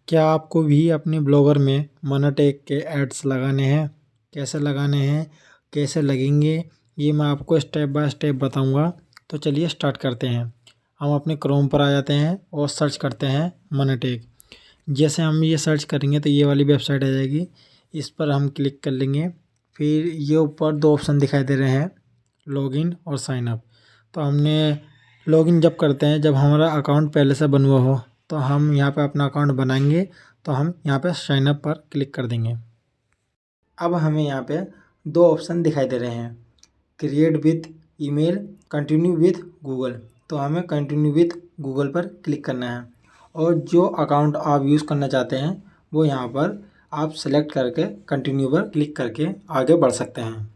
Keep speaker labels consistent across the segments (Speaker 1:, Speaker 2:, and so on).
Speaker 1: क्या आपको भी अपने ब्लॉगर में मोनेटैग के एड्स लगाने हैं? कैसे लगाने हैं, कैसे लगेंगे, ये मैं आपको स्टेप बाय स्टेप बताऊंगा। तो चलिए स्टार्ट करते हैं। हम अपने क्रोम पर आ जाते हैं और सर्च करते हैं मोनेटैग। जैसे हम ये सर्च करेंगे तो ये वाली वेबसाइट आ जाएगी। इस पर हम क्लिक कर लेंगे। फिर ये ऊपर दो ऑप्शन दिखाई दे रहे हैं, लॉगिन और साइन अप। तो हमने लॉगिन जब करते हैं, जब हमारा अकाउंट पहले से बना हुआ हो, तो हम यहाँ पे अपना अकाउंट बनाएंगे। तो हम यहाँ पे साइन अप पर क्लिक कर देंगे। अब हमें यहाँ पे दो ऑप्शन दिखाई दे रहे हैं, create with email, continue with Google. तो हमें कंटिन्यू विथ गूगल पर क्लिक करना है और जो अकाउंट आप यूज़ करना चाहते हैं वो यहाँ पर आप सेलेक्ट करके कंटिन्यू पर क्लिक करके आगे बढ़ सकते हैं।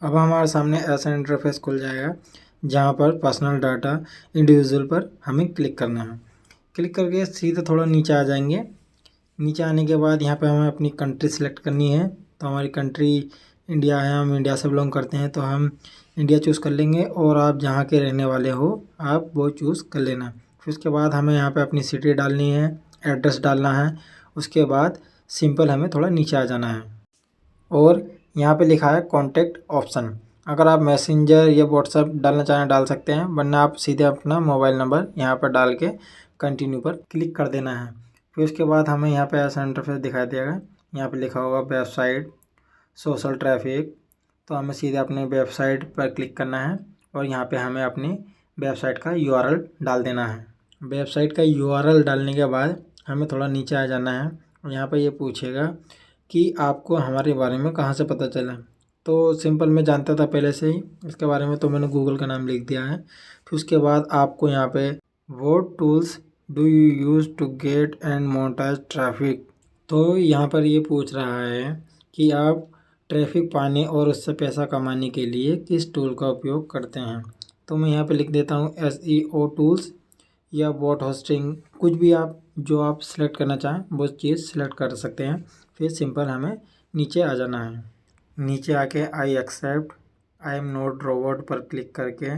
Speaker 1: अब हमारे सामने ऐसा इंटरफेस खुल जाएगा जहाँ पर पर्सनल डाटा इंडिविजुअल पर हमें क्लिक करना है। क्लिक करके सीधे थोड़ा नीचे आ जाएंगे। नीचे आने के बाद यहाँ पे हमें अपनी कंट्री सेलेक्ट करनी है। तो हमारी कंट्री इंडिया है, हम इंडिया से बिलोंग करते हैं तो हम इंडिया चूज़ कर लेंगे। और आप जहाँ के रहने वाले हो आप वो चूज़ कर लेना। फिर उसके बाद हमें यहाँ पे अपनी सिटी डालनी है, एड्रेस डालना है। उसके बाद सिंपल हमें थोड़ा नीचे आ जाना है और यहाँ पे लिखा है कॉन्टैक्ट ऑप्शन। अगर आप मैसेंजर या व्हाट्सएप डालना चाहें डाल सकते हैं, वरना आप सीधे अपना मोबाइल नंबर यहाँ पर डाल के कंटिन्यू पर क्लिक कर देना है। फिर उसके बाद हमें यहाँ पे ऐसा इंटरफेस दिखाई देगा। यहाँ पे लिखा होगा वेबसाइट, सोशल ट्रैफिक। तो हमें सीधे अपने वेबसाइट पर क्लिक करना है और यहाँ पे हमें अपनी वेबसाइट का यूआरएल डाल देना है। वेबसाइट का यूआरएल डालने के बाद हमें थोड़ा नीचे आ जाना है और यहाँ पर ये पूछेगा कि आपको हमारे बारे में कहाँ से पता चला। तो सिंपल मैं जानता था पहले से ही इसके बारे में, तो मैंने गूगल का नाम लिख दिया है। फिर उसके बाद आपको यहाँ पे what tools do you use to get and monetize traffic. तो यहाँ पर ये पूछ रहा है कि आप ट्रैफिक पाने और उससे पैसा कमाने के लिए किस टूल का उपयोग करते हैं। तो मैं यहाँ पे लिख देता हूँ SEO टूल्स या बॉट होस्टिंग, कुछ भी आप जो आप सिलेक्ट करना चाहें वो चीज़ सिलेक्ट कर सकते हैं। फिर सिंपल हमें नीचे आ जाना है। नीचे आके I accept, I am not robot पर क्लिक करके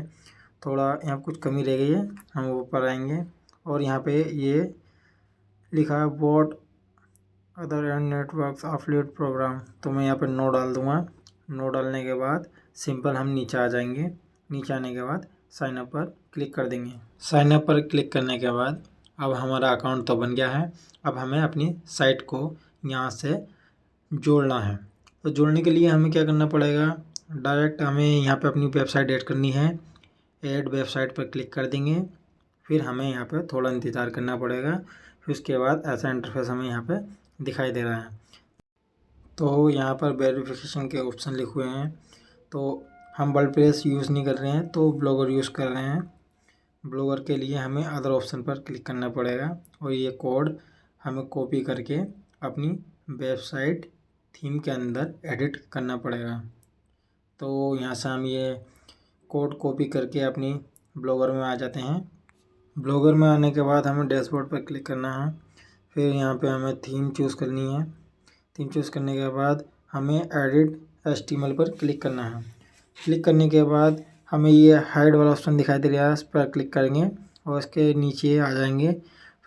Speaker 1: थोड़ा यहाँ कुछ कमी रह गई है, हम ऊपर आएंगे और यहाँ पे ये लिखा है bot other and networks affiliate program. तो मैं यहाँ पर नो डाल दूँगा। नो डालने के बाद सिंपल हम नीचे आ जाएंगे। नीचे आने के बाद साइन अप पर क्लिक कर देंगे। साइन अप पर क्लिक करने के बाद अब हमारा अकाउंट तो बन गया है। अब हमें अपनी साइट को यहाँ से जोड़ना है। तो जोड़ने के लिए हमें क्या करना पड़ेगा, डायरेक्ट हमें यहाँ पे अपनी वेबसाइट ऐड करनी है। ऐड वेबसाइट पर क्लिक कर देंगे। फिर हमें यहाँ पे थोड़ा इंतज़ार करना पड़ेगा। फिर उसके बाद ऐसा इंटरफेस हमें यहाँ पे दिखाई दे रहा है। तो यहाँ पर वेरिफिकेशन के ऑप्शन लिखे हुए हैं। तो हम वर्डप्रेस यूज़ नहीं कर रहे हैं तो ब्लॉगर यूज़ कर रहे हैं। ब्लॉगर के लिए हमें अदर ऑप्शन पर क्लिक करना पड़ेगा और ये कोड हमें कॉपी करके अपनी वेबसाइट थीम के अंदर एडिट करना पड़ेगा। तो यहाँ से हम ये कोड कॉपी करके अपनी ब्लॉगर में आ जाते हैं। ब्लॉगर में आने के बाद हमें डैशबोर्ड पर क्लिक करना है। फिर यहाँ पे हमें थीम चूज़ करनी है। थीम चूज़ करने के बाद हमें एडिट HTML पर क्लिक करना है। क्लिक करने के बाद हमें ये हाइड वाला ऑप्शन दिखाई दे रहा है, इस पर क्लिक करेंगे और इसके नीचे आ जाएंगे।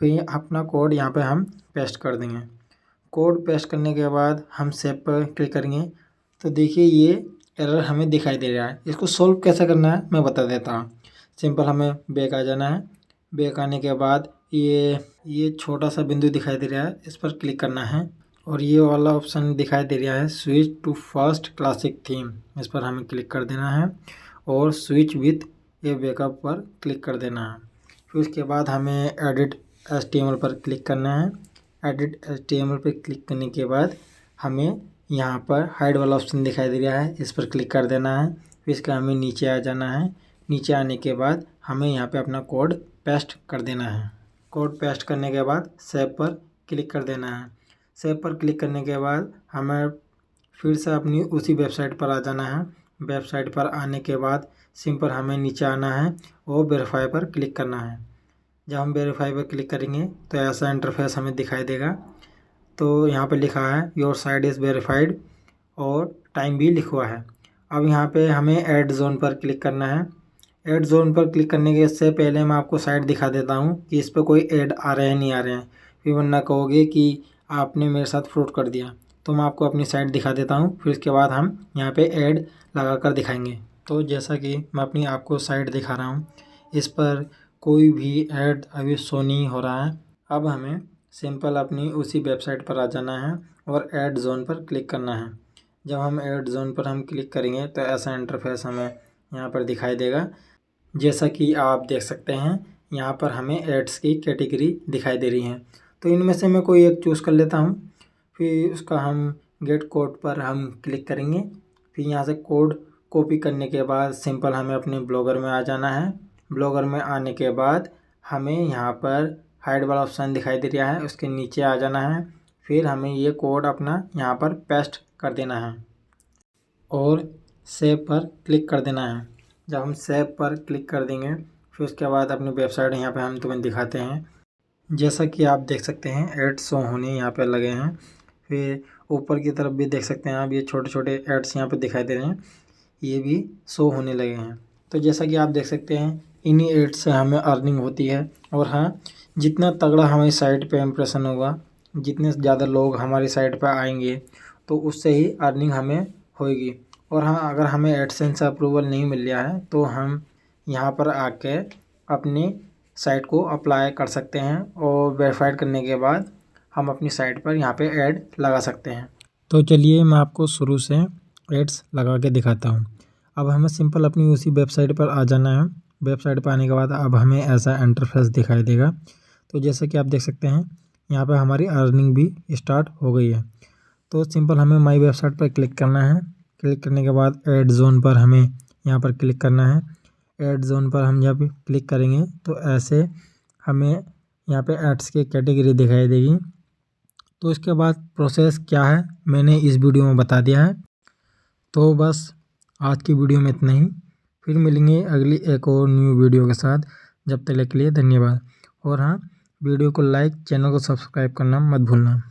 Speaker 1: फिर अपना कोड यहाँ पे हम पेस्ट कर देंगे। कोड पेस्ट करने के बाद हम सेव पर क्लिक करेंगे। तो देखिए ये एरर हमें दिखाई दे रहा है। इसको सोल्व कैसे करना है मैं बता देता हूँ। सिंपल हमें बैक आ जाना है। बैक आने के बाद ये छोटा सा बिंदु दिखाई दे रहा है, इस पर क्लिक करना है और ये वाला ऑप्शन दिखाई दे रहा है switch to first classic theme, इस पर हमें क्लिक कर देना है और स्विच विथ ए बैकअप पर क्लिक कर देना है। फिर उसके बाद हमें एडिट HTML पर क्लिक करना है। एडिट HTML पर क्लिक करने के बाद हमें यहाँ पर हाइड वाला ऑप्शन दिखाई दे रहा है, इस पर क्लिक कर देना है। फिर इसका हमें नीचे आ जाना है। नीचे आने के बाद हमें यहाँ पे अपना कोड पेस्ट कर देना है। कोड पेस्ट करने के बाद सेव पर क्लिक कर देना है। सेव पर क्लिक करने के बाद हमें फिर से अपनी उसी वेबसाइट पर आ जाना है। वेबसाइट पर आने के बाद सिंपल हमें नीचे आना है और वेरीफाई पर क्लिक करना है। जब हम वेरीफाई पर क्लिक करेंगे तो ऐसा इंटरफेस हमें दिखाई देगा। तो यहाँ पे लिखा है योर साइट इज़ वेरीफाइड और टाइम भी लिखा हुआ है। अब यहाँ पे हमें ऐड जोन पर क्लिक करना है। ऐड जोन पर क्लिक करने के से पहले मैं आपको साइट दिखा देता हूँ कि इस पर कोई ऐड आ रहे हैं नहीं आ रहे हैं। फिर वरना कहोगे कि आपने मेरे साथ फ्रॉड कर दिया। तो मैं आपको अपनी साइट दिखा देता हूँ, फिर उसके बाद हम यहाँ पे ऐड लगा कर दिखाएंगे। तो जैसा कि मैं अपनी आपको साइट दिखा रहा हूँ, इस पर कोई भी ऐड अभी शो नहीं हो रहा है। अब हमें सिंपल अपनी उसी वेबसाइट पर आ जाना है और ऐड जोन पर क्लिक करना है। जब हम ऐड जोन पर हम क्लिक करेंगे तो ऐसा इंटरफेस हमें यहाँ पर दिखाई देगा। जैसा कि आप देख सकते हैं यहाँ पर हमें एड्स की कैटेगरी दिखाई दे रही हैं। तो इनमें से मैं कोई एक चूज़ कर लेता हूँ। फिर उसका हम गेट कोड पर हम क्लिक करेंगे। फिर यहाँ से कोड कॉपी करने के बाद सिंपल हमें अपने ब्लॉगर में आ जाना है। ब्लॉगर में आने के बाद हमें यहाँ पर हाइड वाला ऑप्शन दिखाई दे रहा है, उसके नीचे आ जाना है। फिर हमें ये कोड अपना यहाँ पर पेस्ट कर देना है और सेव पर क्लिक कर देना है। जब हम सेव पर क्लिक कर देंगे फिर उसके बाद अपनी वेबसाइट यहाँ पे हम तुम्हें दिखाते हैं। जैसा कि आप देख सकते हैं एड्स शो होने यहाँ पे लगे हैं। फिर ऊपर की तरफ भी देख सकते हैं आप, ये छोटे छोटे एड्स यहाँ पे दिखाई दे रहे हैं, ये भी शो होने लगे हैं। तो जैसा कि आप देख सकते हैं इन्हीं एड्स से हमें अर्निंग होती है। और हाँ, जितना तगड़ा हमारी साइट पे इम्प्रेशन होगा, जितने ज़्यादा लोग हमारी साइट पर आएंगे तो उससे ही अर्निंग हमें होएगी। और हाँ, अगर हमें एडसेंस अप्रूवल नहीं मिल रहा है तो हम यहाँ पर आके अपनी साइट को अप्लाई कर सकते हैं और वेरीफाइड करने के बाद हम अपनी साइट पर यहाँ पे ऐड लगा सकते हैं। तो चलिए मैं आपको शुरू से एड्स लगा के दिखाता हूँ। अब हमें सिंपल अपनी उसी वेबसाइट पर आ जाना है। वेबसाइट पर आने के बाद अब हमें ऐसा इंटरफेस दिखाई देगा। तो जैसे कि आप देख सकते हैं यहाँ पे हमारी अर्निंग भी स्टार्ट हो गई है। तो सिंपल हमें माई वेबसाइट पर क्लिक करना है। क्लिक करने के बाद ऐड जोन पर हमें यहाँ पर क्लिक करना है। ऐड जोन पर हम जब क्लिक करेंगे तो ऐसे हमें यहाँ पे एड्स की कैटेगरी दिखाई देगी। तो इसके बाद प्रोसेस क्या है मैंने इस वीडियो में बता दिया है। तो बस आज की वीडियो में इतना ही, फिर मिलेंगे अगली एक और न्यू वीडियो के साथ। जब तक के लिए धन्यवाद। और हाँ, वीडियो को लाइक, चैनल को सब्सक्राइब करना मत भूलना।